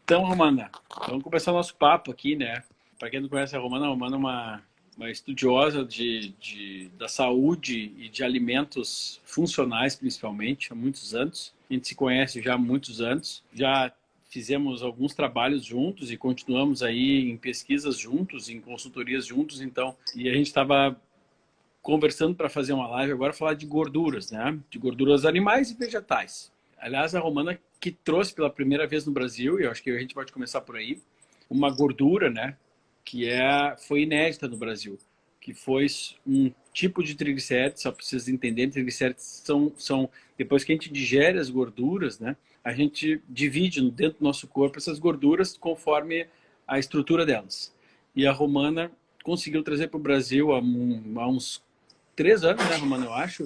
Então, Romana, vamos começar o nosso papo aqui, né? Para quem não conhece a Romana é uma estudiosa da saúde e de alimentos funcionais, principalmente, há muitos anos. A gente se conhece já há muitos anos. Já fizemos alguns trabalhos juntos e continuamos aí em pesquisas juntos, em consultorias juntos. Então, e a gente estava conversando para fazer uma live agora falar de gorduras, né? De gorduras animais e vegetais. Aliás, a Romana que trouxe pela primeira vez no Brasil, e eu acho que a gente pode começar por aí, uma gordura, né? Foi inédita no Brasil, que foi um tipo de triglicérides, só para vocês entenderem, triglicérides são depois que a gente digere as gorduras, né? A gente divide dentro do nosso corpo essas gorduras conforme a estrutura delas. E a Romana conseguiu trazer para o Brasil há uns 3 anos, né, Romano, eu acho,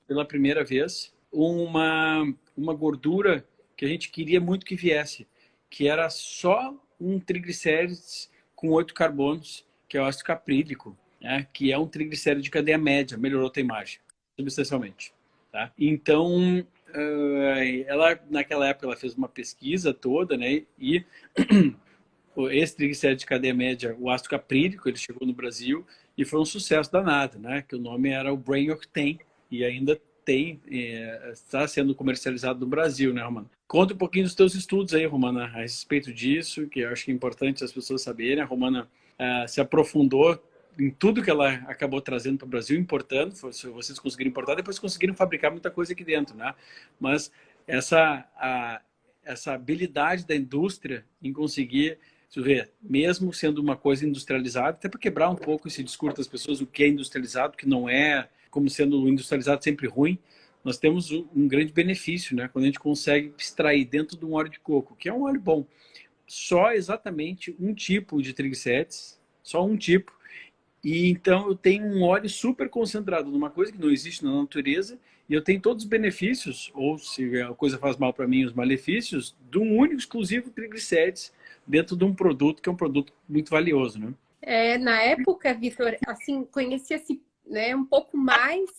pela primeira vez, uma gordura que a gente queria muito que viesse, que era só um triglicérides com 8 carbonos, que é o ácido caprílico, né, que é um triglicérido de cadeia média, melhorou a tua imagem, substancialmente. Tá? Então, ela, naquela época, ela fez uma pesquisa toda, né, e esse triglicéride de cadeia média, o ácido caprílico, ele chegou no Brasil e foi um sucesso danado, né? Que o nome era o Brain Octane e ainda está sendo comercializado no Brasil, né, Romana? Conta um pouquinho dos teus estudos aí, Romana, a respeito disso, que eu acho que é importante as pessoas saberem. A Romana se aprofundou em tudo que ela acabou trazendo para o Brasil, importando, vocês conseguiram importar, depois conseguiram fabricar muita coisa aqui dentro, né? Mas essa habilidade da indústria em conseguir você vê, mesmo sendo uma coisa industrializada, até para quebrar um pouco esse discurso das pessoas, o que é industrializado, o que não é, como sendo industrializado sempre ruim, nós temos um grande benefício, né? Quando a gente consegue extrair dentro de um óleo de coco, que é um óleo bom, só exatamente um tipo de triglicérides, só um tipo, e então eu tenho um óleo super concentrado numa coisa que não existe na natureza, e eu tenho todos os benefícios, ou se a coisa faz mal para mim, os malefícios, de um único exclusivo triglicérides dentro de um produto que é um produto muito valioso, né? Na época, Vitor, assim, conhecia-se, né, um pouco mais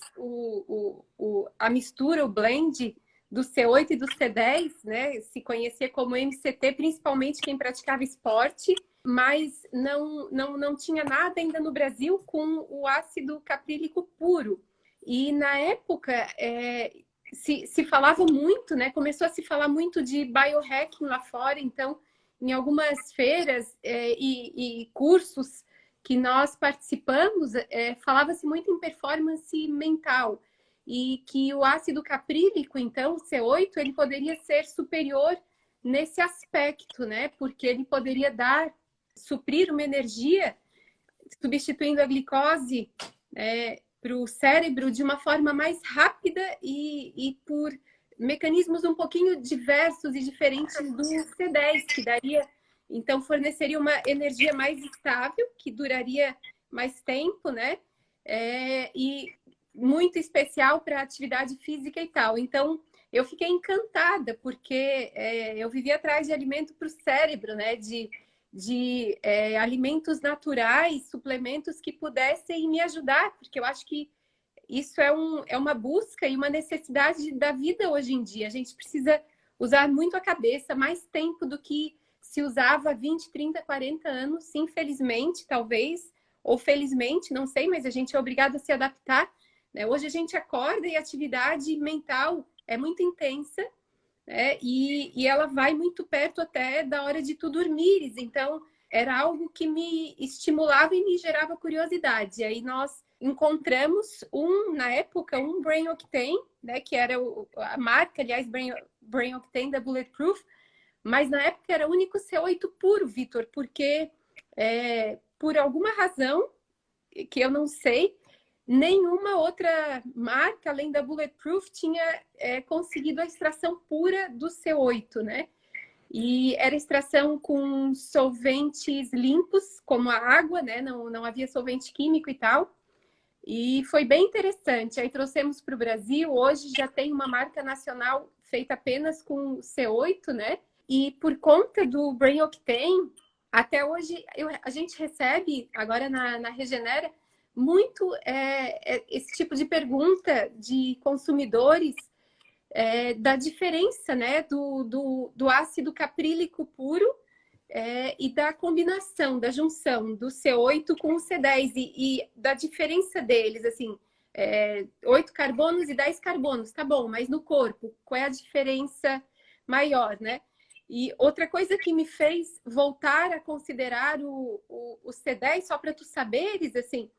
a mistura, o blend do C8 e do C10, né? Se conhecia como MCT, principalmente quem praticava esporte, mas não tinha nada ainda no Brasil com o ácido caprílico puro. E na época se falava muito, né? Começou a se falar muito de biohacking lá fora, então em algumas feiras e cursos que nós participamos, falava-se muito em performance mental e que o ácido caprílico, então, o C8, ele poderia ser superior nesse aspecto, né? Porque ele poderia suprir uma energia, substituindo a glicose para o cérebro de uma forma mais rápida e por mecanismos um pouquinho diversos e diferentes do C10, que daria, então, forneceria uma energia mais estável, que duraria mais tempo, né? E muito especial para atividade física e tal. Então, eu fiquei encantada, porque eu vivia atrás de alimento para o cérebro, né? De alimentos naturais, suplementos que pudessem me ajudar, porque eu acho que isso é uma busca e uma necessidade da vida hoje em dia. A gente precisa usar muito a cabeça, mais tempo do que se usava há 20, 30, 40 anos, infelizmente, talvez, ou felizmente, não sei, mas a gente é obrigado a se adaptar, né? Hoje a gente acorda e a atividade mental é muito intensa, né? E ela vai muito perto até da hora de tu dormires. Então, era algo que me estimulava e me gerava curiosidade. E aí nós encontramos na época, um Brain Octane, né? Que era a marca, aliás, Brain Octane da Bulletproof, mas na época era o único C8 puro, Vitor, porque por alguma razão que eu não sei, nenhuma outra marca, além da Bulletproof, tinha conseguido a extração pura do C8, né? E era extração com solventes limpos, como a água, né? Não havia solvente químico e tal. E foi bem interessante. Aí trouxemos para o Brasil. Hoje já tem uma marca nacional feita apenas com C8, né? E por conta do Brain Octane, até hoje a gente recebe, agora na Regenera, muito esse tipo de pergunta de consumidores da diferença, né, do ácido caprílico puro e da combinação, da junção do C8 com o C10 e da diferença deles, assim, 8 carbonos e 10 carbonos, tá bom, mas no corpo, qual é a diferença maior, né? E outra coisa que me fez voltar a considerar o C10, só para tu saberes, assim,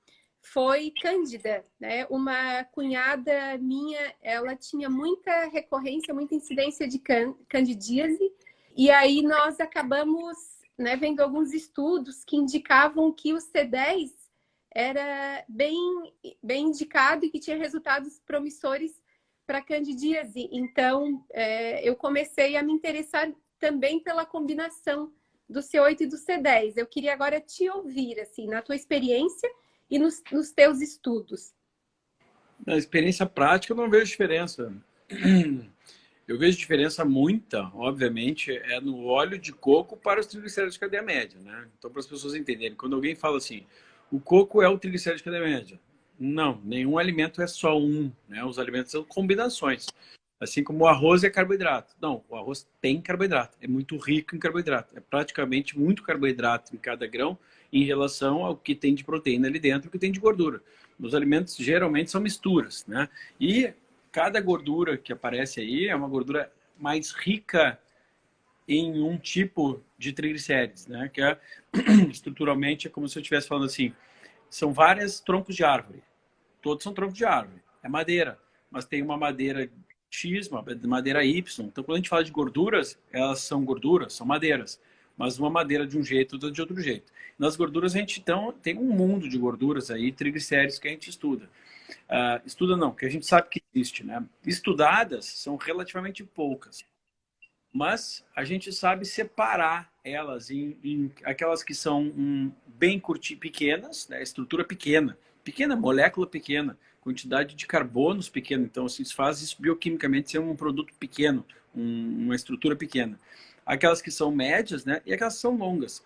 foi Cândida, né? Uma cunhada minha, ela tinha muita recorrência, muita incidência de candidíase, e aí nós acabamos, né, vendo alguns estudos que indicavam que o C10 era bem indicado e que tinha resultados promissores para candidíase. Então, eu comecei a me interessar também pela combinação do C8 e do C10. Eu queria agora te ouvir, assim, na tua experiência e nos teus estudos. Na experiência prática, eu não vejo diferença. Eu vejo diferença muita, obviamente, no óleo de coco para os triglicéridos de cadeia média, né? Então, para as pessoas entenderem, quando alguém fala assim, o coco é o triglicérido de cadeia média. Não, nenhum alimento é só um, né? Os alimentos são combinações. Assim como o arroz é carboidrato. Não, o arroz tem carboidrato, é muito rico em carboidrato. É praticamente muito carboidrato em cada grão em relação ao que tem de proteína ali dentro, o que tem de gordura. Os alimentos geralmente são misturas, né? E cada gordura que aparece aí é uma gordura mais rica em um tipo de triglicérides, né? Que estruturalmente é como se eu estivesse falando assim, são vários troncos de árvore. Todos são troncos de árvore. É madeira, mas tem uma madeira X, uma madeira Y. Então, quando a gente fala de gorduras, elas são gorduras, são madeiras. Mas uma madeira de um jeito, outra de outro jeito. Nas gorduras, a gente então, tem um mundo de gorduras aí, triglicéridos, que a gente estuda. Estuda não, que a gente sabe que existe, né? Estudadas são relativamente poucas. Mas a gente sabe separar elas em aquelas que são bem pequenas, né? Estrutura pequena, molécula pequena, quantidade de carbonos pequena. Então, se faz isso bioquimicamente ser um produto pequeno, uma estrutura pequena. Aquelas que são médias, né? E aquelas que são longas.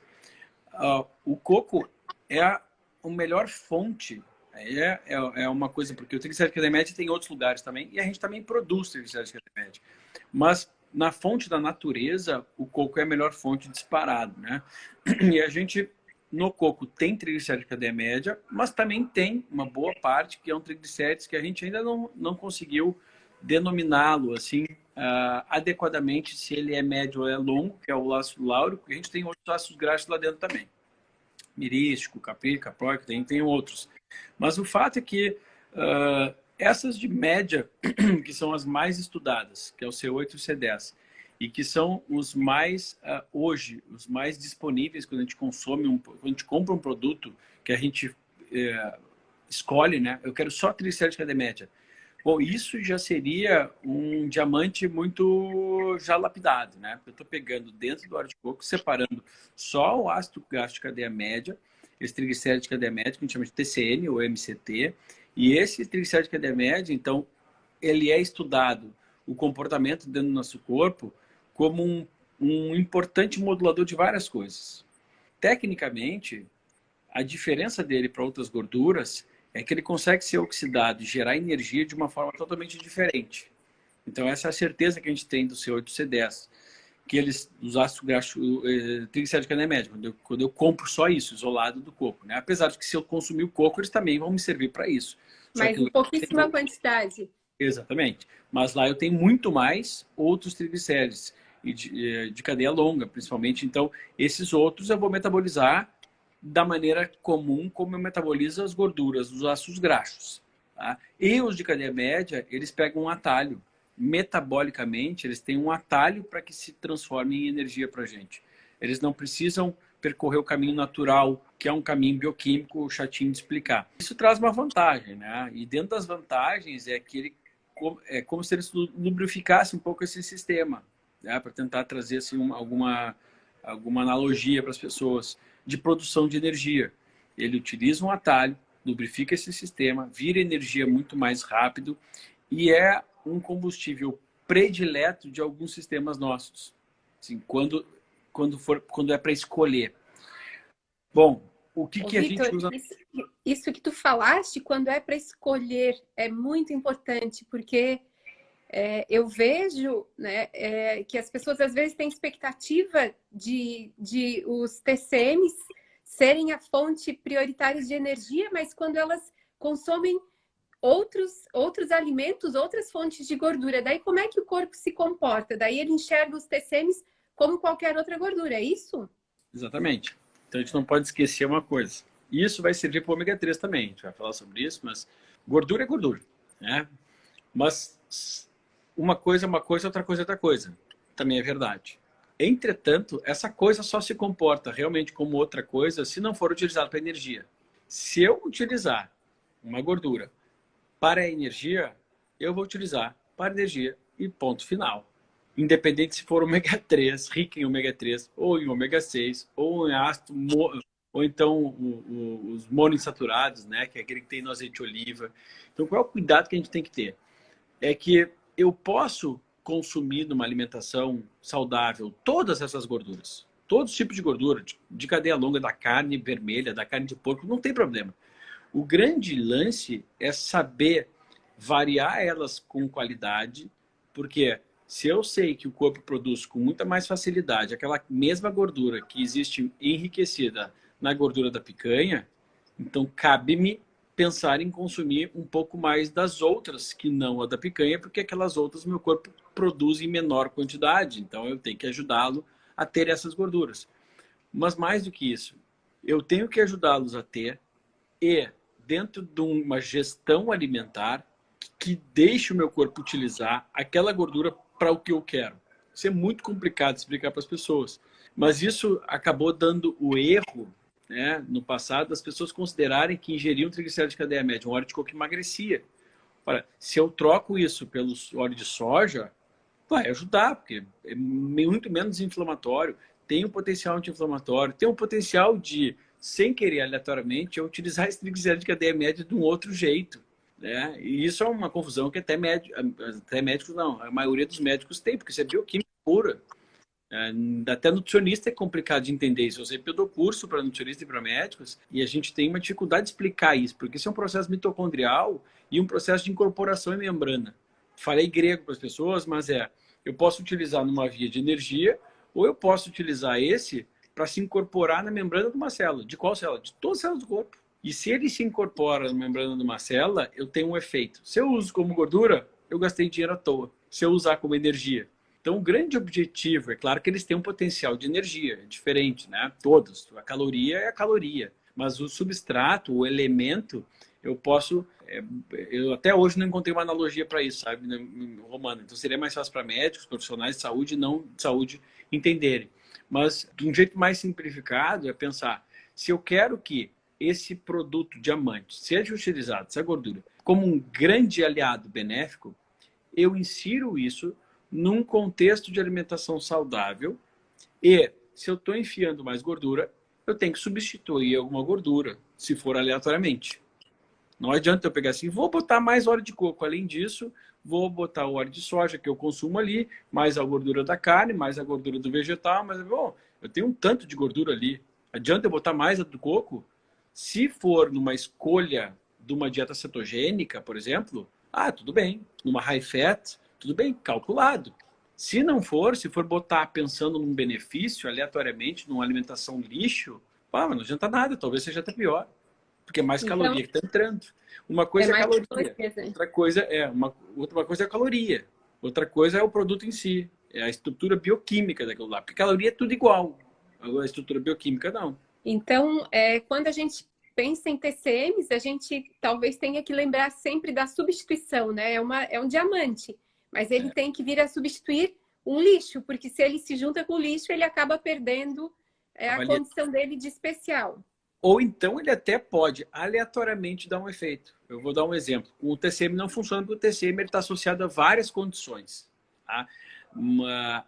O coco é a melhor fonte. É uma coisa, porque o triglicérido de cadeia média tem em outros lugares também, e a gente também produz triglicérido de cadeia média. Mas na fonte da natureza, o coco é a melhor fonte disparado, né? E a gente, no coco, tem triglicérido de cadeia média, mas também tem uma boa parte que é um triglicérides que a gente ainda não conseguiu denominá-lo assim adequadamente, se ele é médio ou é longo, que é o ácido láurico, e a gente tem outros ácidos graxos lá dentro também. Mirístico, caprílico, capróico, tem outros. Mas o fato é que essas de média, que são as mais estudadas, que é o C8 e o C10, e que são os mais, hoje, os mais disponíveis quando a gente consome, quando a gente compra um produto que a gente escolhe, né? Eu quero só triglicéridos de cadeia média. Bom, isso já seria um diamante muito já lapidado, né? Eu estou pegando dentro do óleo de coco, separando só o ácido graxo de cadeia média, esse triglicérido de cadeia média, que a gente chama de TCN ou MCT, e esse triglicérido de cadeia média, então, ele é estudado, o comportamento dentro do nosso corpo, como um importante modulador de várias coisas. Tecnicamente, a diferença dele para outras gorduras é que ele consegue ser oxidado e gerar energia de uma forma totalmente diferente. Então, essa é a certeza que a gente tem do C8 e C10. Que eles, os ácidos graxos, triglicéridos de cadeia média, quando eu compro só isso, isolado do coco, né? Apesar de que se eu consumir o coco, eles também vão me servir para isso. Mas em pouquíssima quantidade. Exatamente. Mas lá eu tenho muito mais outros triglicéridos de cadeia longa, principalmente. Então, esses outros eu vou metabolizar da maneira comum como eu metabolizo as gorduras, os ácidos graxos. Tá? E os de cadeia média, eles pegam um atalho. Metabolicamente, eles têm um atalho para que se transformem em energia para a gente. Eles não precisam percorrer o caminho natural, que é um caminho bioquímico chatinho de explicar. Isso traz uma vantagem, né? E dentro das vantagens é que ele é como se eles lubrificassem um pouco esse sistema, né? Para tentar trazer assim, alguma analogia para as pessoas de produção de energia. Ele utiliza um atalho, lubrifica esse sistema, vira energia muito mais rápido e é um combustível predileto de alguns sistemas nossos. Assim, quando é para escolher. Bom, o que a gente usa? Isso que tu falaste, quando é para escolher, é muito importante, porque eu vejo, né, que as pessoas às vezes têm expectativa de os TCMs serem a fonte prioritária de energia, mas quando elas consomem outros alimentos, outras fontes de gordura, daí como é que o corpo se comporta? Daí ele enxerga os TCMs como qualquer outra gordura, é isso? Exatamente. Então a gente não pode esquecer uma coisa. Isso vai servir para o ômega 3 também. A gente vai falar sobre isso, mas gordura é gordura, né? Mas uma coisa é uma coisa, outra coisa é outra coisa. Também é verdade. Entretanto, essa coisa só se comporta realmente como outra coisa se não for utilizada para energia. Se eu utilizar uma gordura para a energia, eu vou utilizar para energia e ponto final. Independente se for ômega 3, rico em ômega 3, ou em ômega 6, ou em ácido, ou então os monoinsaturados, né, que é aquele que tem no azeite de oliva. Então, qual é o cuidado que a gente tem que ter? É que eu posso consumir numa alimentação saudável todas essas gorduras, todos os tipos de gordura, de cadeia longa, da carne vermelha, da carne de porco, não tem problema. O grande lance é saber variar elas com qualidade, porque se eu sei que o corpo produz com muita mais facilidade aquela mesma gordura que existe enriquecida na gordura da picanha, então cabe-me pensar em consumir um pouco mais das outras que não a da picanha, porque aquelas outras meu corpo produz em menor quantidade, então eu tenho que ajudá-lo a ter essas gorduras. Mas mais do que isso, eu tenho que ajudá-los a ter e dentro de uma gestão alimentar que deixe o meu corpo utilizar aquela gordura para o que eu quero. Isso é muito complicado de explicar para as pessoas. Mas isso acabou dando o erro, né, no passado, das pessoas considerarem que ingeriam triglicerídeos de cadeia média, um óleo de coco emagrecia. Ora, se eu troco isso pelo óleo de soja, vai ajudar, porque é muito menos inflamatório, tem um potencial anti-inflamatório, tem um potencial de, sem querer aleatoriamente, eu utilizar esse triglicérido de cadeia média de um outro jeito. Né? E isso é uma confusão que até médicos não, a maioria dos médicos tem, porque isso é bioquímica pura. Até nutricionista é complicado de entender isso. Eu sempre dou curso para nutricionista e para médicos e a gente tem uma dificuldade de explicar isso, porque isso é um processo mitocondrial e um processo de incorporação em membrana. Falei grego para as pessoas, mas eu posso utilizar numa via de energia ou eu posso utilizar esse para se incorporar na membrana de uma célula. De qual célula? De todas as células do corpo. E se ele se incorpora na membrana de uma célula, eu tenho um efeito. Se eu uso como gordura, eu gastei dinheiro à toa. Se eu usar como energia. Então, o grande objetivo, é claro que eles têm um potencial de energia, é diferente, né? Todos. A caloria é a caloria. Mas o substrato, o elemento, eu posso... eu até hoje não encontrei uma analogia para isso, sabe, Romano? Então, seria mais fácil para médicos, profissionais de saúde e não de saúde entenderem. Mas, de um jeito mais simplificado, é pensar, se eu quero que esse produto diamante seja utilizado, essa gordura, como um grande aliado benéfico, eu insiro isso num contexto de alimentação saudável e, se eu estou enfiando mais gordura, eu tenho que substituir alguma gordura, se for aleatoriamente. Não adianta eu pegar assim, vou botar mais óleo de coco. Além disso, vou botar o óleo de soja que eu consumo ali, mais a gordura da carne, mais a gordura do vegetal, mas, bom, eu tenho um tanto de gordura ali. Adianta eu botar mais a do coco? Se for numa escolha de uma dieta cetogênica, por exemplo, tudo bem. Numa high fat, tudo bem, calculado. Se não for, se for botar pensando num benefício, aleatoriamente, numa alimentação lixo, mas não adianta nada, talvez seja até pior. Porque é mais caloria que está entrando. Uma coisa é caloria, outra coisa é a caloria. Outra coisa é o produto em si, é a estrutura bioquímica daquilo lá. Porque caloria é tudo igual, a estrutura bioquímica não. Então, quando a gente pensa em TCMs, a gente talvez tenha que lembrar sempre da substituição, né? É um diamante, mas ele tem que vir a substituir um lixo, porque se ele se junta com o lixo, ele acaba perdendo a condição dele de especial. Ou então ele até pode aleatoriamente dar um efeito. Eu vou dar um exemplo. O TCM não funciona porque o TCM está associado a várias condições. Tá?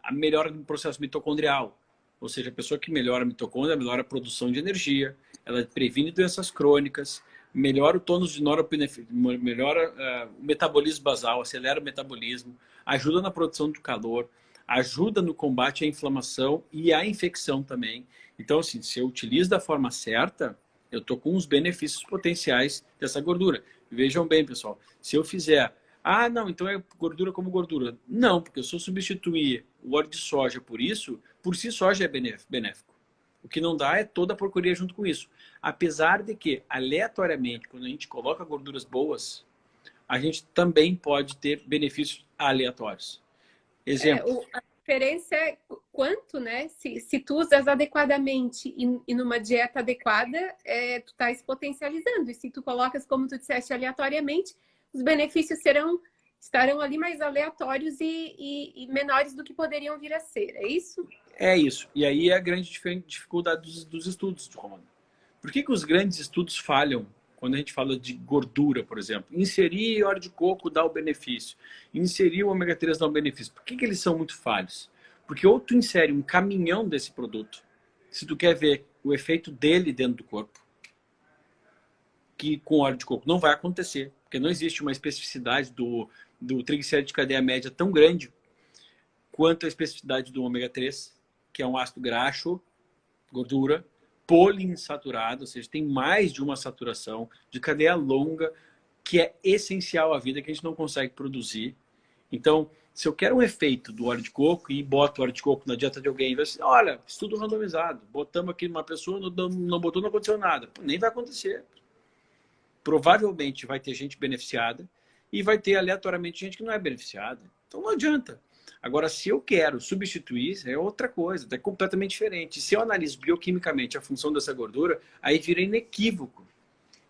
A melhora do processo mitocondrial. Ou seja, a pessoa que melhora a mitocôndria, melhora a produção de energia, ela previne doenças crônicas, melhora o tônus de norepinefrina, melhora o metabolismo basal, acelera o metabolismo, ajuda na produção de calor, ajuda no combate à inflamação e à infecção também. Então, assim, se eu utilizo da forma certa, eu estou com os benefícios potenciais dessa gordura. Vejam bem, pessoal, se eu fizer Ah, não, então é gordura como gordura. Não, porque se eu substituir o óleo de soja por isso, por si só já é benéfico. O que não dá é toda a porcaria junto com isso. Apesar de que, aleatoriamente, quando a gente coloca gorduras boas, a gente também pode ter benefícios aleatórios. Exemplo. A diferença é quanto, né? Se tu usas adequadamente e numa dieta adequada, tu estás potencializando. E se tu colocas, como tu disseste, aleatoriamente, os benefícios estarão ali mais aleatórios e menores do que poderiam vir a ser. É isso? É isso. E aí é a grande dificuldade dos estudos, Romano. Por que os grandes estudos falham quando a gente fala de gordura, por exemplo? Inserir óleo de coco dá o benefício. Inserir o ômega 3 dá o benefício. Por que eles são muito falhos? Porque ou tu insere um caminhão desse produto, se tu quer ver o efeito dele dentro do corpo, que com óleo de coco não vai acontecer, porque não existe uma especificidade do triglicerídeo de cadeia média tão grande quanto a especificidade do ômega 3, que é um ácido graxo, gordura, poliinsaturado, ou seja, tem mais de uma saturação, de cadeia longa, que é essencial à vida, que a gente não consegue produzir. Então, se eu quero um efeito do óleo de coco e boto o óleo de coco na dieta de alguém, vai assim, olha, estudo randomizado, botamos aqui numa pessoa, não botou, não aconteceu nada. Nem vai acontecer. Provavelmente vai ter gente beneficiada e vai ter aleatoriamente gente que não é beneficiada. Então não adianta. Agora, se eu quero substituir, é outra coisa, é completamente diferente. Se eu analiso bioquimicamente a função dessa gordura, aí vira inequívoco.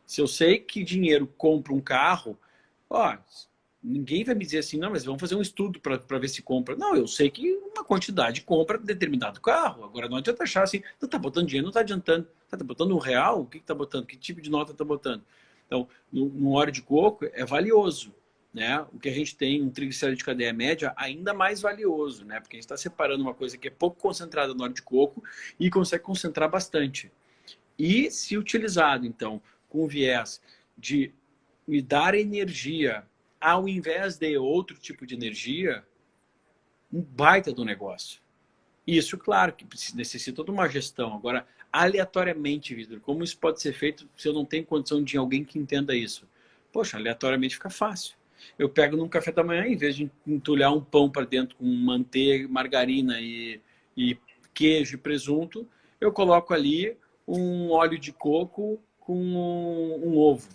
Se eu sei que dinheiro compra um carro, ó, ninguém vai me dizer assim, não, mas vamos fazer um estudo para ver se compra. Não, eu sei que uma quantidade compra determinado carro. Agora não adianta achar assim, não está botando dinheiro, não está adiantando. Está botando R$ 1? O que está botando? Que tipo de nota está botando? Então, no óleo de coco é valioso. Né? O que a gente tem, um triglicerídeo de cadeia média, ainda mais valioso, né? Porque a gente está separando uma coisa que é pouco concentrada no óleo de coco e consegue concentrar bastante. E se utilizado, então, com viés de me dar energia ao invés de outro tipo de energia, um baita do negócio. Isso, claro, que necessita de uma gestão. Agora, aleatoriamente, Vitor, como isso pode ser feito se eu não tenho condição de alguém que entenda isso? Poxa, aleatoriamente fica fácil. Eu pego num café da manhã, em vez de entulhar um pão para dentro com manteiga, margarina e queijo e presunto, eu coloco ali um óleo de coco com um ovo.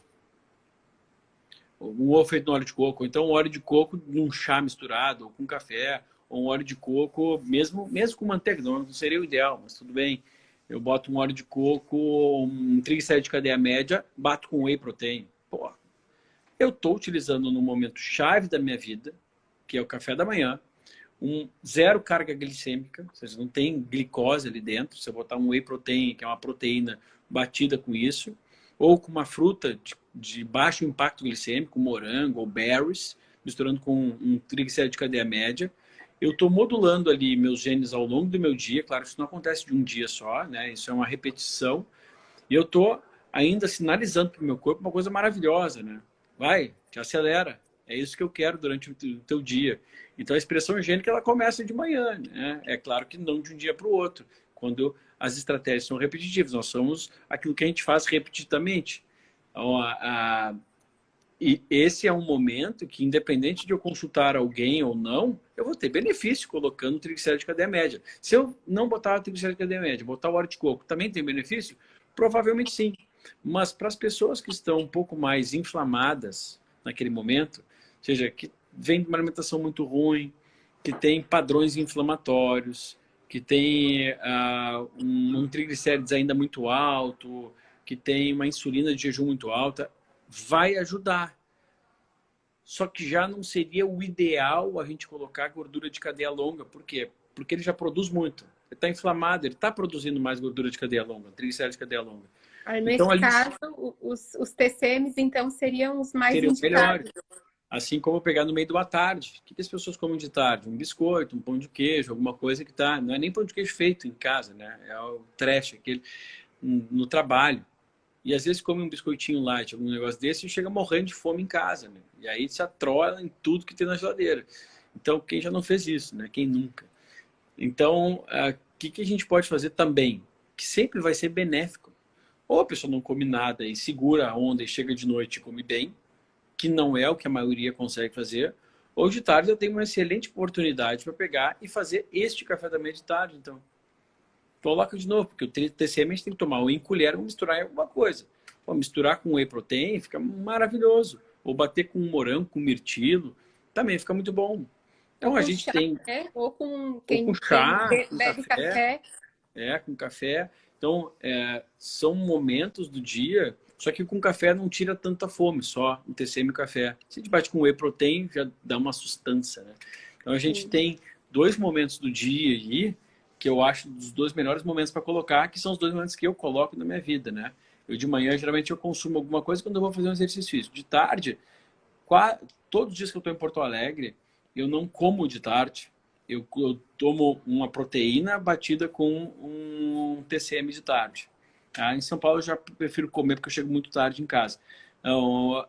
Um ovo feito no óleo de coco. Ou então um óleo de coco num chá misturado, ou com café, ou um óleo de coco, mesmo com manteiga. Não seria o ideal, mas tudo bem. Eu boto um óleo de coco, um triglicerídeo de cadeia média, bato com whey protein. Pô, eu estou utilizando no momento chave da minha vida, que é o café da manhã, zero carga glicêmica, ou seja, não tem glicose ali dentro. Se eu botar um whey protein, que é uma proteína batida com isso, ou com uma fruta de baixo impacto glicêmico, morango ou berries, misturando com um triglicerídeo de cadeia média, eu estou modulando ali meus genes ao longo do meu dia. Claro, isso não acontece de um dia só, né? Isso é uma repetição. E eu estou ainda sinalizando para o meu corpo uma coisa maravilhosa, né? Vai, te acelera. É isso que eu quero durante o teu dia. Então a expressão gênica ela começa de manhã, né? É claro que não de um dia para o outro. Quando as estratégias são repetitivas, nós somos aquilo que a gente faz repetidamente. Então, e esse é um momento que, independente de eu consultar alguém ou não, eu vou ter benefício colocando o triglicerídeo de cadeia média. Se eu não botar o triglicerídeo de cadeia média, botar o óleo de coco, também tem benefício? Provavelmente sim. Mas para as pessoas que estão um pouco mais inflamadas naquele momento, ou seja, que vem de uma alimentação muito ruim, que tem padrões inflamatórios, que tem um triglicérides ainda muito alto, que tem uma insulina de jejum muito alta, vai ajudar. Só que já não seria o ideal a gente colocar gordura de cadeia longa. Por quê? Porque ele já produz muito. Ele está inflamado, ele está produzindo mais gordura de cadeia longa, triglicéridos de cadeia longa. Aí, nesse então, caso, os TCMs, então, seriam os mais seriam indicados. Melhores. Assim como pegar no meio de uma tarde. O que as pessoas comem de tarde? Um biscoito, um pão de queijo, alguma coisa que tá... Não é nem pão de queijo feito em casa, né? É o trash, aquele no trabalho. E às vezes come um biscoitinho light, algum negócio desse, e chega morrendo de fome em casa, né? E aí se atrola em tudo que tem na geladeira. Então, quem já não fez isso, né? Quem nunca? Então, o que a gente pode fazer também? Que sempre vai ser benéfico. Ou a pessoa não come nada e segura a onda e chega de noite e come bem, que não é o que a maioria consegue fazer, ou de tarde eu tenho uma excelente oportunidade para pegar e fazer este café da manhã de tarde. Então, coloca de novo, porque o TCM a gente tem que tomar ou em colher ou misturar em alguma coisa. Pô, misturar com whey protein fica maravilhoso. Ou bater com morango, com mirtilo, também fica muito bom. Então a gente chá, tem... né? Ou com Ou com quem chá, com bebe café. com café. Então, são momentos do dia, só que com café não tira tanta fome, só o TCM e o café. Se a gente bate com whey protein, já dá uma sustância, né? Então a gente tem 2 momentos do dia aí, que eu acho dos 2 melhores momentos para colocar, que são os 2 momentos que eu coloco na minha vida, né? Eu de manhã, geralmente, eu consumo alguma coisa quando eu vou fazer um exercício físico. De tarde, todos os dias que eu estou em Porto Alegre, eu não como de tarde. Eu tomo uma proteína batida com um TCM de tarde. Tá? Em São Paulo eu já prefiro comer porque eu chego muito tarde em casa. Então,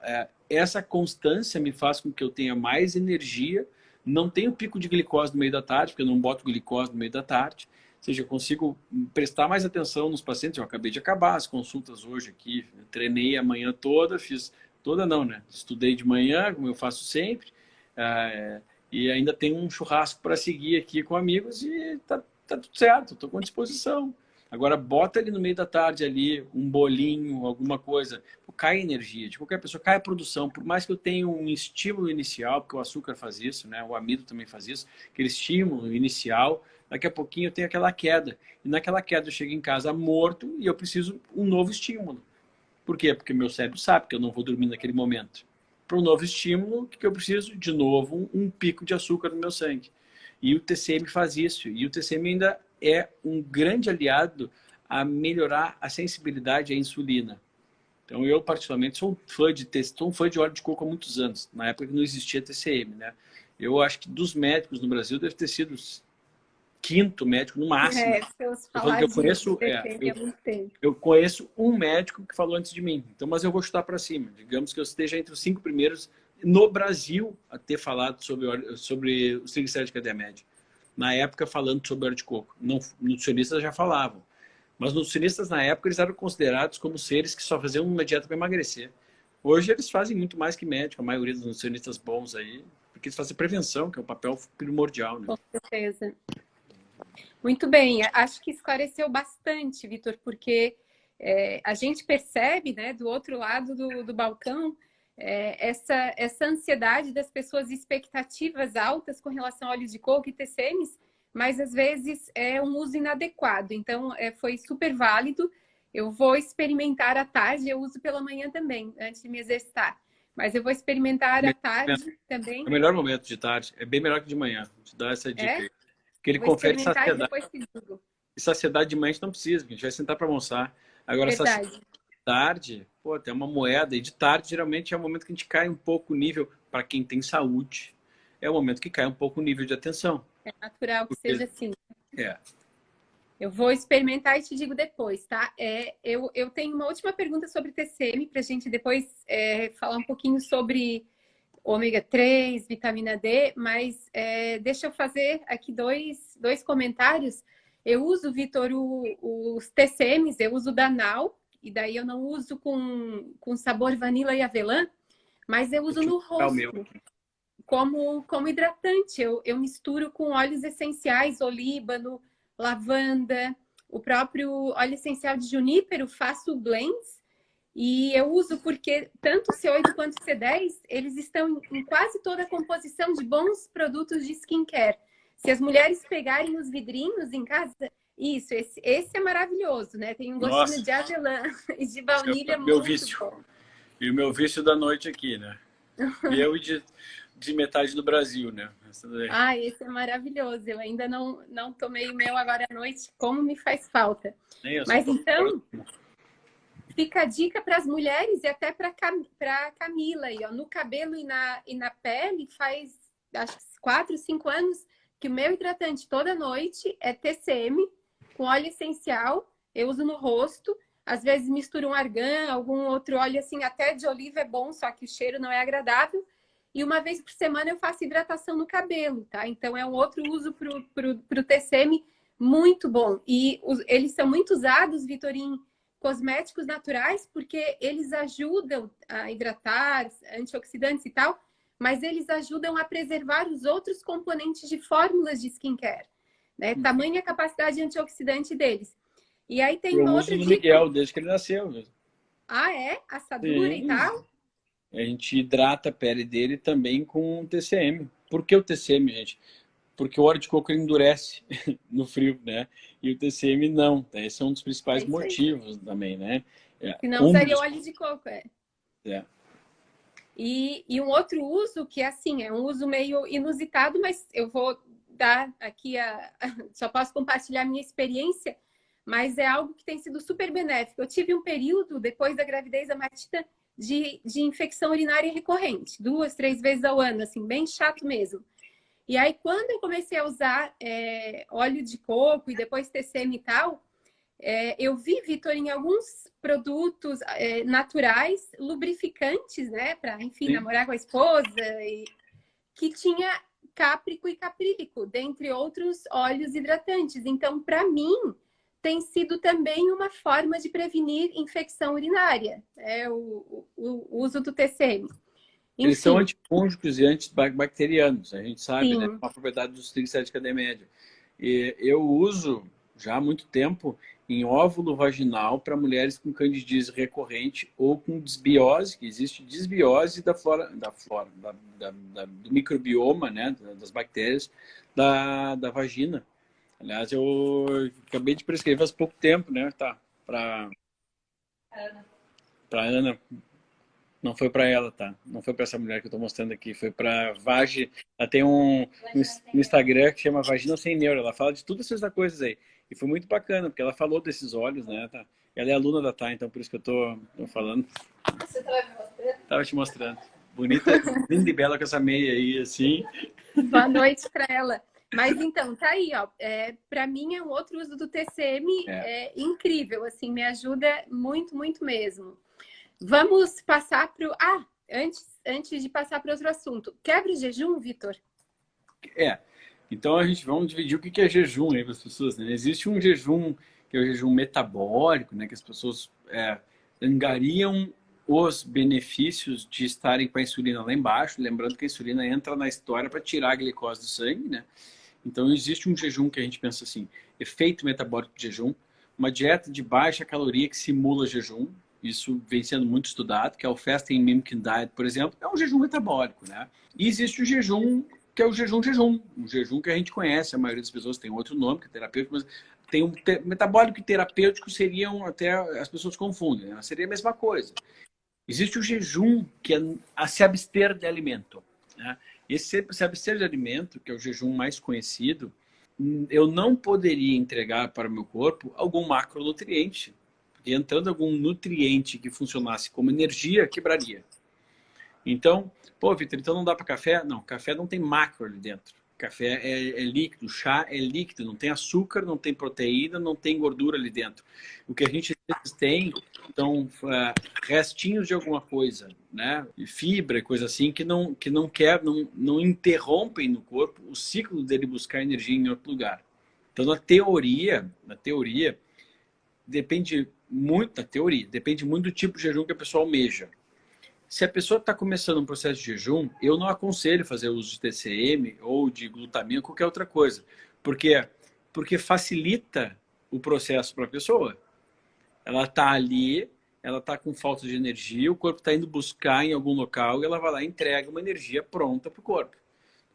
essa constância me faz com que eu tenha mais energia, não tenho pico de glicose no meio da tarde, porque eu não boto glicose no meio da tarde. Ou seja, eu consigo prestar mais atenção nos pacientes. Eu acabei de acabar as consultas hoje aqui, treinei a manhã toda, fiz toda não, né? Estudei de manhã, como eu faço sempre, e ainda tem um churrasco para seguir aqui com amigos e tá tudo certo, estou com disposição. Agora, bota ali no meio da tarde ali um bolinho, alguma coisa. Cai energia. De qualquer pessoa, cai a produção. Por mais que eu tenha um estímulo inicial, porque o açúcar faz isso, né? O amido também faz isso, aquele estímulo inicial, daqui a pouquinho eu tenho aquela queda. E naquela queda eu chego em casa morto e eu preciso um novo estímulo. Por quê? Porque meu cérebro sabe que eu não vou dormir naquele momento. Para um novo estímulo, o que eu preciso? De novo, um pico de açúcar no meu sangue. E o TCM faz isso. E o TCM ainda é um grande aliado a melhorar a sensibilidade à insulina. Então, eu, particularmente, sou um fã de óleo de coco há muitos anos, na época que não existia TCM, né? Eu acho que dos médicos no Brasil deve ter sido o 5º médico, no máximo. Se eu Eu falo que eu conheço, TCM há muito tempo. eu conheço um médico que falou antes de mim. Então, mas eu vou chutar para cima. Digamos que eu esteja entre os 5 primeiros no Brasil a ter falado sobre os triglicéridos de cadeia média. Na época, falando sobre óleo de coco. Não, nutricionistas já falavam. Mas nutricionistas, na época, eles eram considerados como seres que só faziam uma dieta para emagrecer. Hoje, eles fazem muito mais que médico, a maioria dos nutricionistas bons aí, porque eles fazem prevenção, que é um papel primordial, né? Com certeza. Muito bem, acho que esclareceu bastante, Vitor, porque a gente percebe, né, do outro lado do balcão, essa ansiedade das pessoas, expectativas altas com relação ao óleo de coco e TCMs, mas às vezes é um uso inadequado. Então, foi super válido. Eu vou experimentar à tarde, eu uso pela manhã também, antes de me exercitar. Mas eu vou experimentar à tarde também. É o melhor momento de tarde, é bem melhor que de manhã. Vou te dar essa dica aí. Porque ele Vou confere experimentar saciedade. e depois te digo. E saciedade de manhã a gente não precisa, a gente vai sentar para almoçar. Agora, saciedade de tarde, pô, tem uma moeda. E de tarde, geralmente, é o momento que a gente cai um pouco o nível, para quem tem saúde, é o momento que cai um pouco o nível de atenção. É natural que seja assim. É. Eu vou experimentar e te digo depois, tá? Eu tenho uma última pergunta sobre TCM, para a gente depois falar um pouquinho sobre ômega 3, vitamina D, mas deixa eu fazer aqui dois comentários. Eu uso, Vitor, os TCMs, eu uso da Nau, e daí eu não uso com sabor vanila e avelã, mas eu uso no rosto como hidratante. Eu misturo com óleos essenciais, olíbano, lavanda, o próprio óleo essencial de junípero, faço blends. E eu uso porque tanto o C8 quanto o C10, eles estão em quase toda a composição de bons produtos de skincare. Se as mulheres pegarem os vidrinhos em casa, esse é maravilhoso, né? Tem um gostinho de avelã e de baunilha muito bom. E o meu vício da noite aqui, né? Eu e de metade do Brasil, né? Esse é maravilhoso. Eu ainda não tomei o meu agora à noite, como me faz falta. Mas então... Fica a dica para as mulheres e até para Camila. Aí, ó, no cabelo e na pele, faz acho que 4, 5 anos que o meu hidratante toda noite é TCM, com óleo essencial. Eu uso no rosto. Às vezes misturo um argan, algum outro óleo assim, até de oliva é bom, só que o cheiro não é agradável. E uma vez por semana eu faço hidratação no cabelo, tá? Então é um outro uso pro TCM muito bom. E eles são muito usados, Vitorim, cosméticos naturais, porque eles ajudam a hidratar, antioxidantes e tal, mas eles ajudam a preservar os outros componentes de fórmulas de skincare, né? Tamanha capacidade antioxidante deles. E aí tem Eu uma uso outra do dica. Miguel desde que ele nasceu. Viu? Ah, é? Assadura e Sim. tal? A gente hidrata a pele dele também com TCM. Por que o TCM, gente? Porque o óleo de coco ele endurece no frio, né? E o TCM não. Esse é um dos É principais isso aí. motivos também, né? Se não Um usaria dos... óleo de coco, é. É. E um outro uso que é assim, é um uso meio inusitado, mas eu vou dar aqui só posso compartilhar a minha experiência, mas é algo que tem sido super benéfico. Eu tive um período depois da gravidez da Matita de infecção urinária recorrente, 2, 3 vezes ao ano, assim, bem chato mesmo. E aí, quando eu comecei a usar óleo de coco e depois TCM e tal, eu vi, Vitor, em alguns produtos naturais, lubrificantes, né? Para, enfim, Sim. namorar com a esposa, que tinha cáprico e caprílico, dentre outros óleos hidratantes. Então, para mim, tem sido também uma forma de prevenir infecção urinária, o uso do TCM. Eles são Enfim, antifúngicos e antibacterianos, a gente sabe, né? sim. Uma propriedade dos triglicéridos de cadeia média. E eu uso já há muito tempo em óvulo vaginal para mulheres com candidíase recorrente ou com desbiose, que existe desbiose do microbioma, né? Das bactérias da vagina. Aliás, eu acabei de prescrever faz pouco tempo, né? Tá, para Ana. Não foi para ela, tá? Não foi para essa mulher que eu tô mostrando aqui. Foi para Vagi. Ela tem um Instagram que chama Vagina Sem Neuro. Ela fala de todas essas coisas aí. E foi muito bacana, porque ela falou desses olhos, né? Tá? Ela é aluna da Tá, então por isso que eu tô falando. Você estava me mostrando? Tava te mostrando. Bonita, linda e bela com essa meia aí, assim. Boa noite para ela. Mas então, tá aí, ó. Para mim é um outro uso do TCM incrível, assim, me ajuda muito, muito mesmo. Vamos passar para o. Antes de passar para outro assunto. Quebra o jejum, Vitor? Então a gente vamos dividir o que é jejum aí para as pessoas, né? Existe um jejum que é o jejum metabólico, né? Que as pessoas angariam os benefícios de estarem com a insulina lá embaixo. Lembrando que a insulina entra na história para tirar a glicose do sangue, né? Então existe um jejum que a gente pensa assim, efeito metabólico de jejum, uma dieta de baixa caloria que simula jejum. Isso vem sendo muito estudado, que é o Fasting Mimicking Diet, por exemplo, é um jejum metabólico, né? E existe o jejum que é o jejum, um jejum que a gente conhece, a maioria das pessoas tem outro nome, que é terapêutico, mas tem um metabólico e terapêutico seriam até, as pessoas confundem, né? Seria a mesma coisa. Existe o jejum, que é a se abster de alimento, né? Esse se abster de alimento, que é o jejum mais conhecido, eu não poderia entregar para o meu corpo algum macronutriente, porque entrando algum nutriente que funcionasse como energia, quebraria. Então, pô, Vitor, então não dá para café? Não, café não tem macro ali dentro. Café é líquido, chá é líquido, não tem açúcar, não tem proteína, não tem gordura ali dentro. O que a gente tem são restinhos de alguma coisa, né? E fibra, coisa assim, que não não interrompem no corpo o ciclo dele buscar energia em outro lugar. Então, na teoria, depende muito da teoria, depende muito do tipo de jejum que a pessoa almeja. Se a pessoa está começando um processo de jejum, eu não aconselho fazer uso de TCM ou de glutamina ou qualquer outra coisa. Por quê? Porque facilita o processo para a pessoa. Ela está ali, ela está com falta de energia, o corpo está indo buscar em algum local e ela vai lá e entrega uma energia pronta para o corpo.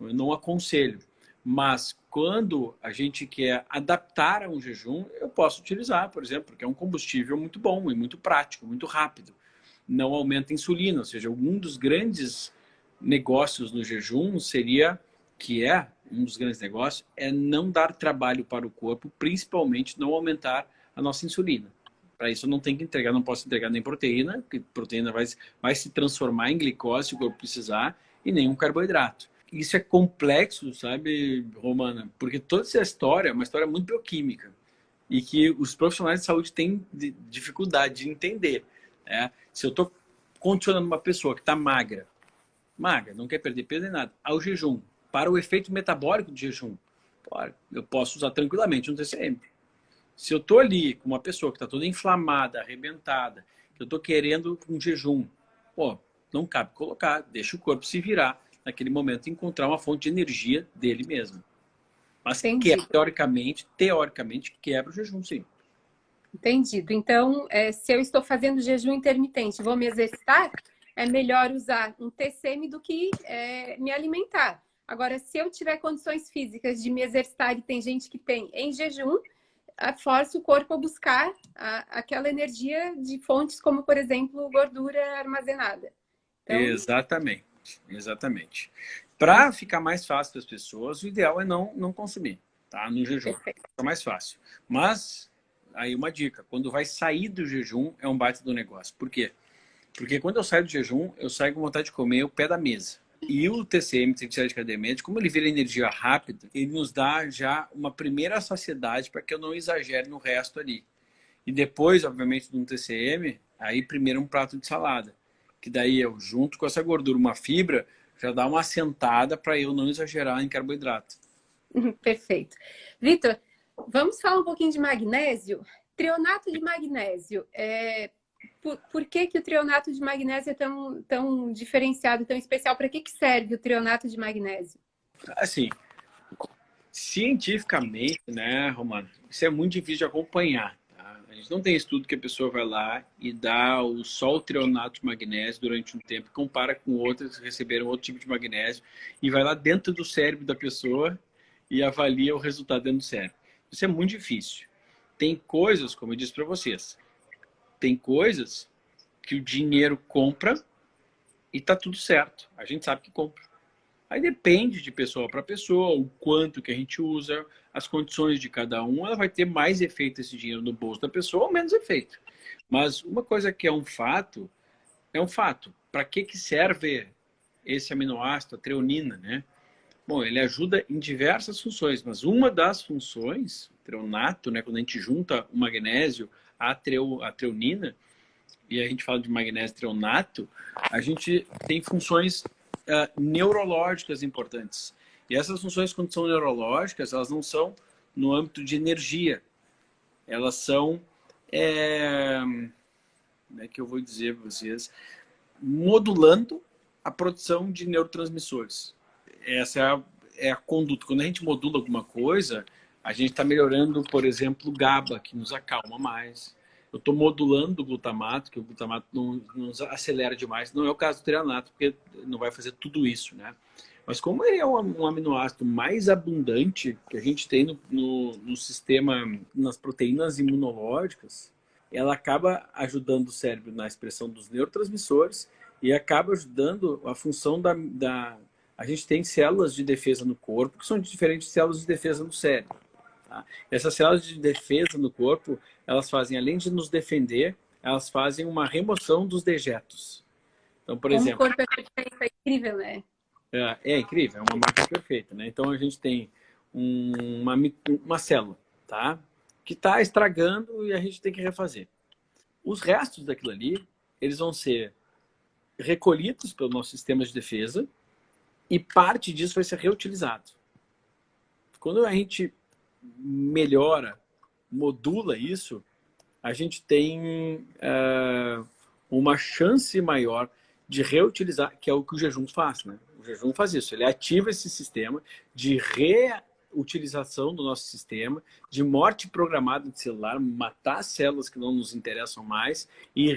Eu não aconselho. Mas quando a gente quer adaptar a um jejum, eu posso utilizar, por exemplo, porque é um combustível muito bom e muito prático, muito rápido. Não aumenta a insulina, ou seja, um dos grandes negócios no jejum seria, que é um dos grandes negócios, é não dar trabalho para o corpo, principalmente não aumentar a nossa insulina. Para isso eu não tenho que entregar, não posso entregar nem proteína, porque proteína vai se transformar em glicose se o corpo precisar, e nenhum carboidrato. Isso é complexo, sabe, Romana? Porque toda essa história é uma história muito bioquímica e que os profissionais de saúde têm dificuldade de entender. Se eu estou condicionando uma pessoa que está magra, não quer perder peso nem nada, ao jejum, para o efeito metabólico do jejum, eu posso usar tranquilamente um TCM. Se eu tô ali com uma pessoa que está toda inflamada, arrebentada, que eu tô querendo um jejum, pô, não cabe colocar, deixa o corpo se virar naquele momento e encontrar uma fonte de energia dele mesmo. Mas Entendi. teoricamente quebra o jejum, sim. Entendido. Então, se eu estou fazendo jejum intermitente, vou me exercitar, é melhor usar um TCM do que me alimentar. Agora, se eu tiver condições físicas de me exercitar, e tem gente que tem em jejum, força o corpo a buscar aquela energia de fontes como, por exemplo, gordura armazenada. Então, exatamente. Para ficar mais fácil para as pessoas, o ideal é não consumir, tá? No jejum. Fica mais fácil. Mas, aí uma dica, quando vai sair do jejum, é um baita do negócio. Por quê? Porque quando eu saio do jejum, eu saio com vontade de comer o pé da mesa. E o TCM, triglicerídeo de cadeia média, como ele vira energia rápida, ele nos dá já uma primeira saciedade para que eu não exagere no resto ali. E depois, obviamente, de um TCM, aí primeiro um prato de salada. Que daí eu, junto com essa gordura, uma fibra, já dá uma assentada para eu não exagerar em carboidrato. Perfeito. Vitor, vamos falar um pouquinho de magnésio? Treonato de magnésio. Por que o treonato de magnésio é tão diferenciado, tão especial? Para que serve o treonato de magnésio? Assim, cientificamente, né, Romano, isso é muito difícil de acompanhar. Tá? A gente não tem estudo que a pessoa vai lá e dá só o treonato de magnésio durante um tempo, compara com outras que receberam outro tipo de magnésio e vai lá dentro do cérebro da pessoa e avalia o resultado dentro do cérebro. Isso é muito difícil. Tem coisas, como eu disse para vocês, tem coisas que o dinheiro compra e tá tudo certo. A gente sabe que compra. Aí depende de pessoa para pessoa, o quanto que a gente usa, as condições de cada um, ela vai ter mais efeito esse dinheiro no bolso da pessoa ou menos efeito. Mas uma coisa que é um fato, é um fato. Para que serve esse aminoácido, a treonina, né? Bom, ele ajuda em diversas funções, mas uma das funções, o treonato, né, quando a gente junta o magnésio à treonina, e a gente fala de magnésio treonato, a gente tem funções neurológicas importantes. E essas funções, quando são neurológicas, elas não são no âmbito de energia. Elas são, como é que eu vou dizer para vocês, modulando a produção de neurotransmissores. Essa é a conduta. Quando a gente modula alguma coisa, a gente está melhorando, por exemplo, o GABA, que nos acalma mais. Eu estou modulando o glutamato, que o glutamato não nos acelera demais. Não é o caso do treonato, porque não vai fazer tudo isso, né? Mas como ele é um aminoácido mais abundante que a gente tem no sistema, nas proteínas imunológicas, ela acaba ajudando o cérebro na expressão dos neurotransmissores e acaba ajudando a função A gente tem células de defesa no corpo, que são diferentes de células de defesa no cérebro. Tá? Essas células de defesa no corpo, elas fazem, além de nos defender, elas fazem uma remoção dos dejetos. Então, por exemplo... Como o corpo é perfeito, é incrível, né? É incrível, é uma máquina perfeita, né? Então, a gente tem uma célula, tá? Que está estragando e a gente tem que refazer. Os restos daquilo ali, eles vão ser recolhidos pelo nosso sistema de defesa e parte disso vai ser reutilizado. Quando a gente melhora, modula isso, a gente tem uma chance maior de reutilizar, que é o que o jejum faz, né? O jejum faz isso, ele ativa esse sistema de reutilização do nosso sistema, de morte programada de celular, matar as células que não nos interessam mais e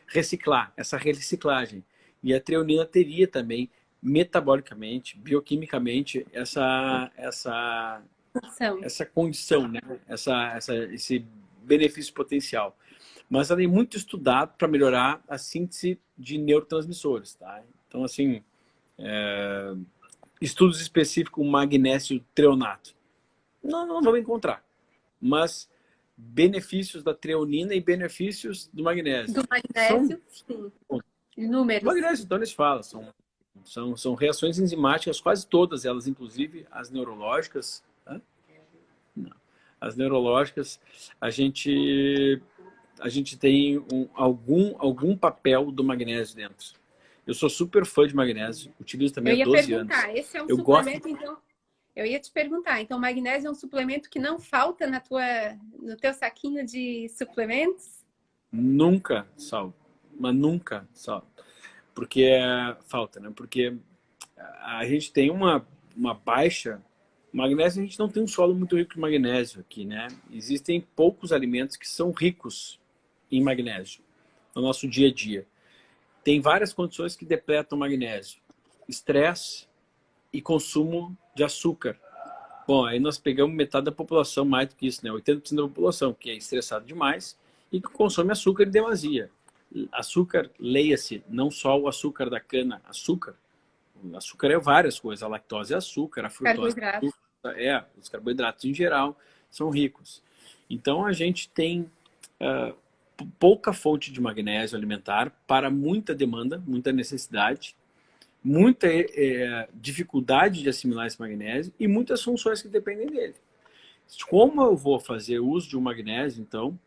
reciclar, essa reciclagem. E a treonina teria também, metabolicamente, bioquimicamente, essa condição, né? Esse benefício potencial. Mas ela é muito estudado para melhorar a síntese de neurotransmissores, tá? Então, assim, estudos específicos com magnésio treonato. Não vamos encontrar. Mas benefícios da treonina e benefícios do magnésio. Do magnésio, sim. Números. O magnésio, então, eles falam, são reações enzimáticas, quase todas elas, inclusive as neurológicas. Tá? Não. As neurológicas, a gente tem algum papel do magnésio dentro. Eu sou super fã de magnésio, utilizo também há 12 anos. Esse é um suplemento, então, Eu ia te perguntar, então magnésio é um suplemento que não falta no teu saquinho de suplementos? Nunca salto, mas nunca salto. Porque falta, né? Porque a gente tem uma baixa magnésio, a gente não tem um solo muito rico em magnésio aqui, né? Existem poucos alimentos que são ricos em magnésio no nosso dia a dia. Tem várias condições que depletam magnésio. Estresse e consumo de açúcar. Bom, aí nós pegamos metade da população, mais do que isso, né? 80% da população, que é estressada demais e que consome açúcar em demasia. Açúcar, leia-se, não só o açúcar da cana, açúcar. O açúcar é várias coisas, a lactose é açúcar, a frutose é Carboidrato. açúcar, os carboidratos em geral são ricos. Então a gente tem pouca fonte de magnésio alimentar para muita demanda, muita necessidade, muita dificuldade de assimilar esse magnésio e muitas funções que dependem dele. Como eu vou fazer uso de um magnésio, então,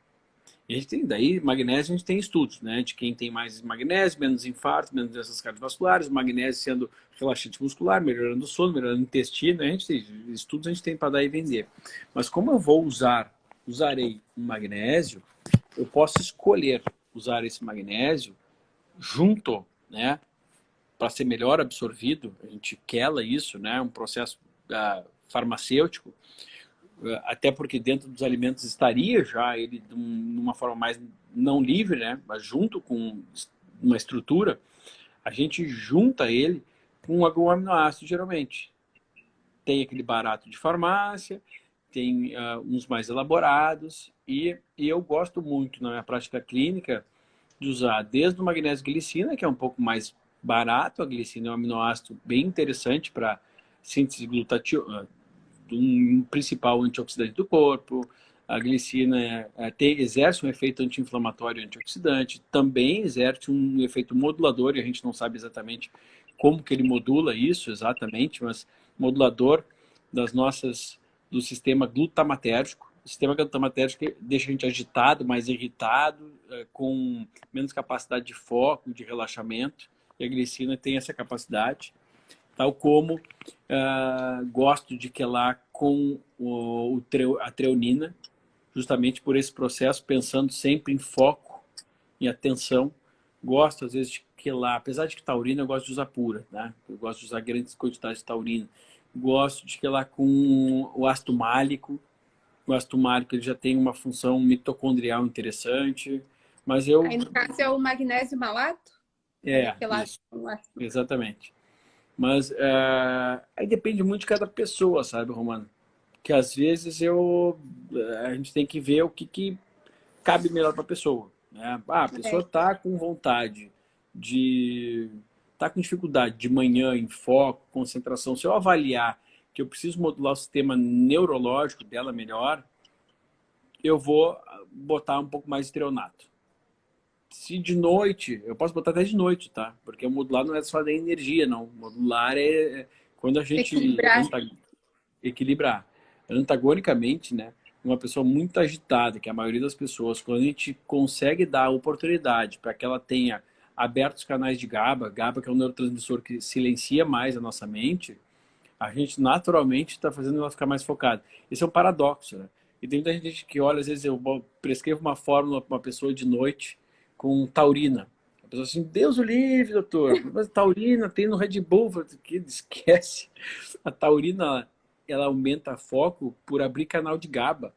a gente tem, daí, magnésio, a gente tem estudos, né? De quem tem mais magnésio, menos infarto, menos doenças cardiovasculares, magnésio sendo relaxante muscular, melhorando o sono, melhorando o intestino, a gente tem estudos, a gente tem para dar e vender. Mas como eu vou usarei um magnésio, eu posso escolher usar esse magnésio junto, né? Para ser melhor absorvido, a gente quela isso, né? Um processo farmacêutico, até porque dentro dos alimentos estaria já ele de uma forma mais não livre, né? Mas junto com uma estrutura, a gente junta ele com algum aminoácido, geralmente. Tem aquele barato de farmácia, tem uns mais elaborados, e eu gosto muito, na minha prática clínica, de usar desde o magnésio glicina, que é um pouco mais barato. A glicina é um aminoácido bem interessante para síntese de glutationa, um principal antioxidante do corpo. A glicina exerce um efeito anti-inflamatório e antioxidante, também exerce um efeito modulador, e a gente não sabe exatamente como que ele modula isso exatamente, mas modulador do sistema glutamatérgico. O sistema glutamatérgico deixa a gente agitado, mais irritado, com menos capacidade de foco, de relaxamento, e a glicina tem essa capacidade. Tal como gosto de quelar com a treonina, justamente por esse processo, pensando sempre em foco, em atenção. Gosto, às vezes, de quelar, apesar de que taurina eu gosto de usar pura, né? Eu gosto de usar grandes quantidades de taurina. Gosto de quelar com o ácido málico. O ácido málico ele já tem uma função mitocondrial interessante, mas eu... Aí, no caso, é o magnésio malato? Isso, exatamente. Mas aí depende muito de cada pessoa, sabe, Romano? Que às vezes a gente tem que ver o que cabe melhor para a pessoa, né? A pessoa está com vontade está com dificuldade de manhã em foco, concentração. Se eu avaliar que eu preciso modular o sistema neurológico dela melhor, eu vou botar um pouco mais de treonato. Se de noite, eu posso botar até de noite, tá? Porque o modular não é só da energia, não. O modular é quando a gente equilibrar. Antagonicamente, né? Uma pessoa muito agitada, que é a maioria das pessoas, quando a gente consegue dar a oportunidade para que ela tenha aberto os canais de GABA, GABA que é um neurotransmissor que silencia mais a nossa mente, a gente naturalmente está fazendo ela ficar mais focada. Esse é um paradoxo, né? E tem muita gente que olha, às vezes eu prescrevo uma fórmula para uma pessoa de noite com taurina. A pessoa assim, Deus o livre, doutor, mas taurina tem no Red Bull. Que esquece. A taurina, ela aumenta foco por abrir canal de GABA.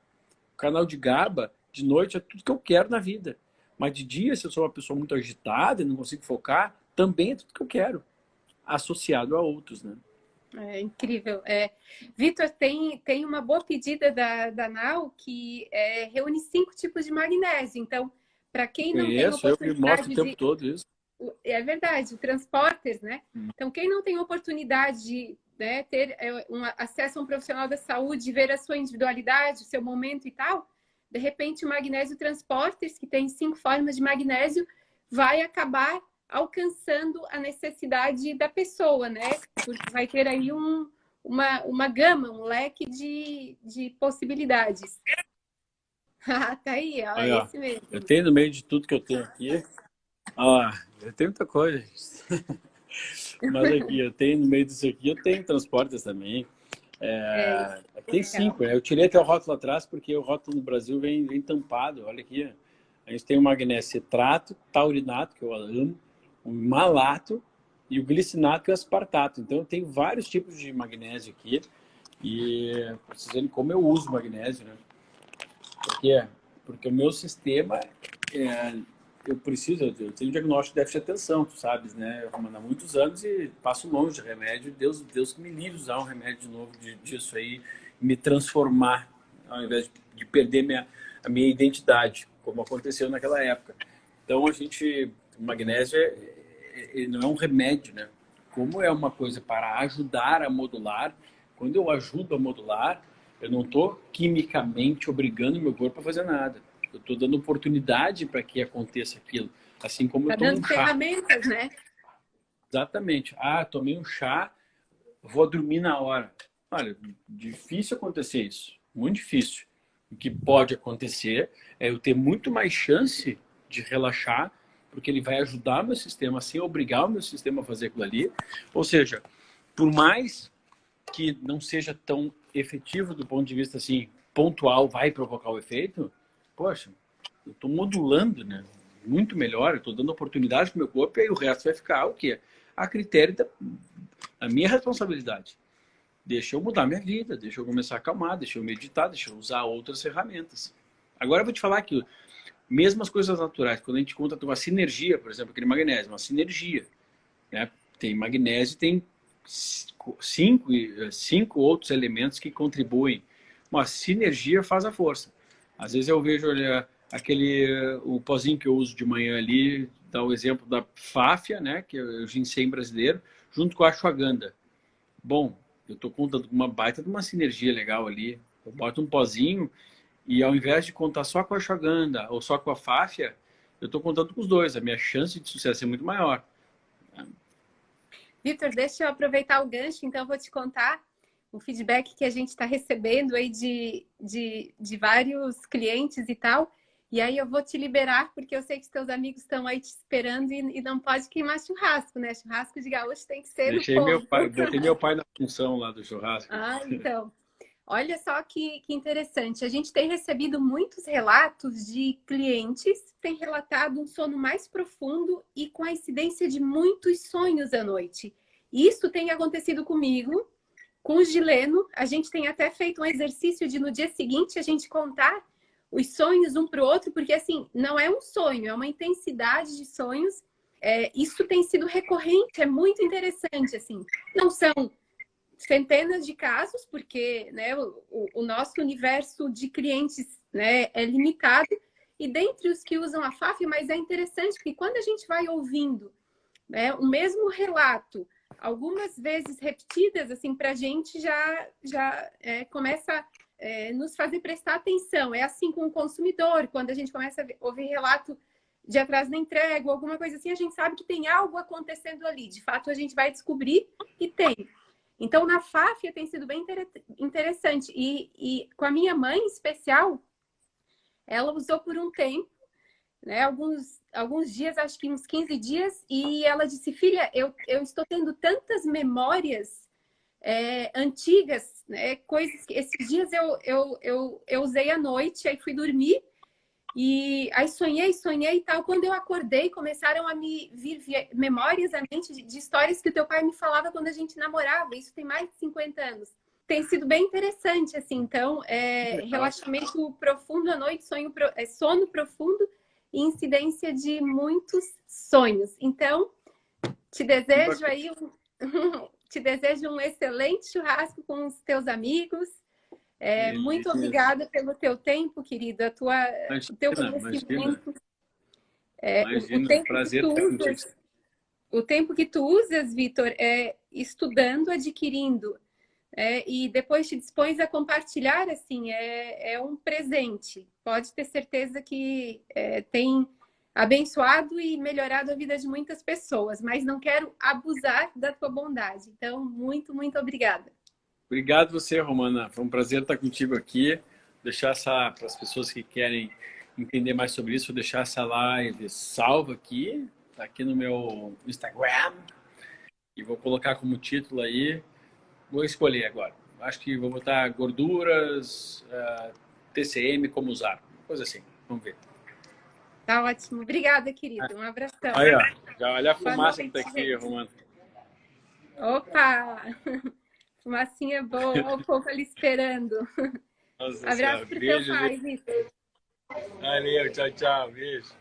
O canal de GABA, de noite, é tudo que eu quero na vida. Mas de dia, se eu sou uma pessoa muito agitada e não consigo focar, também é tudo que eu quero. Associado a outros, né? É incrível. Vitor, tem uma boa pedida da Nau que reúne 5 tipos de magnésio. Então, para quem não tem oportunidade eu mostro o tempo todo isso. É verdade, transporters, né? Então, quem não tem oportunidade de ter acesso a um profissional da saúde, ver a sua individualidade, o seu momento e tal, de repente o magnésio transporters, que tem 5 formas de magnésio, vai acabar alcançando a necessidade da pessoa, né? Porque vai ter aí uma gama, um leque de possibilidades. Tá aí, ó, Aí, ó, esse mesmo. Eu tenho no meio de tudo que eu tenho aqui. Eu tenho muita coisa. Mas aqui, eu tenho no meio disso aqui, eu tenho transportes também. É, Tem legal. 5, né? Eu tirei até o rótulo atrás, porque o rótulo no Brasil vem tampado. Olha aqui. A gente tem o magnésio citrato, taurinato, que eu amo, o malato e o glicinato e o aspartato. Então, eu tenho vários tipos de magnésio aqui. E precisando como eu uso magnésio, né? Por quê? Porque o meu sistema, é, eu tenho um diagnóstico de déficit de atenção, tu sabes, né? Eu ando há muitos anos e passo longe de remédio. Deus que me livre de usar um remédio de novo disso aí, me transformar, ao invés de perder a minha identidade, como aconteceu naquela época. Então, o magnésio não é um remédio, né? Como é uma coisa para ajudar a modular, quando eu ajudo a modular, eu não estou quimicamente obrigando meu corpo a fazer nada. Eu estou dando oportunidade para que aconteça aquilo. Assim como eu Tá tomo dando um chá. ferramentas, né? Exatamente. Ah, tomei um chá, vou dormir na hora. Olha, difícil acontecer isso. Muito difícil. O que pode acontecer é eu ter muito mais chance de relaxar, porque ele vai ajudar meu sistema sem obrigar o meu sistema a fazer aquilo ali. Ou seja, por mais que não seja tão efetivo do ponto de vista assim, pontual, vai provocar o efeito, poxa, eu estou modulando, né? Muito melhor, eu estou dando oportunidade para o meu corpo e aí o resto vai ficar o quê? A critério da minha responsabilidade. Deixa eu mudar minha vida, deixa eu começar a acalmar, deixa eu meditar, deixa eu usar outras ferramentas. Agora eu vou te falar que mesmo as coisas naturais, quando a gente conta uma sinergia, por exemplo, aquele magnésio, uma sinergia, né? Tem magnésio, tem cinco outros elementos que contribuem. Uma sinergia faz a força. Às vezes eu vejo o pozinho que eu uso de manhã ali, dá o exemplo da fáfia, né, que é o ginseng brasileiro, junto com a ashwagandha. Bom, eu estou contando com uma baita de uma sinergia legal ali. Eu boto um pozinho e ao invés de contar só com a ashwagandha ou só com a fáfia, eu estou contando com os dois. A minha chance de sucesso é muito maior. Vitor, deixa eu aproveitar o gancho, então eu vou te contar o feedback que a gente está recebendo aí de vários clientes e tal. E aí eu vou te liberar, porque eu sei que os teus amigos estão aí te esperando e não pode queimar churrasco, né? Churrasco de gaúcho tem que ser no Deixei meu ponto. pai, botei meu pai na função lá do churrasco. Ah, então. Olha só que interessante. A gente tem recebido muitos relatos de clientes que têm relatado um sono mais profundo e com a incidência de muitos sonhos à noite. Isso tem acontecido comigo, com o Gileno. A gente tem até feito um exercício de no dia seguinte a gente contar os sonhos um para o outro, porque assim, não é um sonho, é uma intensidade de sonhos. Isso tem sido recorrente, é muito interessante, assim. Não são centenas de casos, porque né, o nosso universo de clientes né, é limitado, e dentre os que usam a FAF, mas é interessante porque quando a gente vai ouvindo né, o mesmo relato, algumas vezes repetidas, assim, para a gente já começa a nos fazer prestar atenção. É assim com o consumidor, quando a gente começa a ouvir relato de atraso na entrega, ou alguma coisa assim, a gente sabe que tem algo acontecendo ali. De fato, a gente vai descobrir que tem. Então, na FAF tem sido bem interessante. E com a minha mãe, em especial, ela usou por um tempo, né? Alguns dias, acho que uns 15 dias, e ela disse, filha, eu estou tendo tantas memórias antigas, né? Coisas que esses dias eu usei à noite, aí fui dormir, e aí sonhei e tal. Quando eu acordei, começaram a me vir memórias à mente de histórias que o teu pai me falava quando a gente namorava. Isso tem mais de 50 anos. Tem sido bem interessante, assim. Então, relaxamento profundo à noite, sono profundo e incidência de muitos sonhos. Então, te desejo aí te desejo um excelente churrasco com os teus amigos. Muito obrigada pelo teu tempo, querido, o teu conhecimento. O tempo Prazer que tu estar contigo. usas, o tempo que tu usas, Vitor, estudando, adquirindo, e depois te dispões a compartilhar, assim, é um presente. Pode ter certeza que tem abençoado e melhorado a vida de muitas pessoas, mas não quero abusar da tua bondade. Então, muito, muito obrigada. Obrigado você, Romana. Foi um prazer estar contigo aqui. Deixar para as pessoas que querem entender mais sobre isso, vou deixar essa live salva aqui, tá aqui no meu Instagram. E vou colocar como título aí, vou escolher agora. acho que vou botar gorduras, TCM, como usar. Coisa assim, vamos ver. Tá ótimo. Obrigada, querido. Um abração. Aí, ó, já olha a Boa fumaça noite, que tá aqui, gente. Romano. Opa! Fumacinha boa. Olha o povo ali esperando. Nossa Abraço senhora, pro teu beijo, pai, gente. Vitor. Valeu, tchau, tchau, beijo.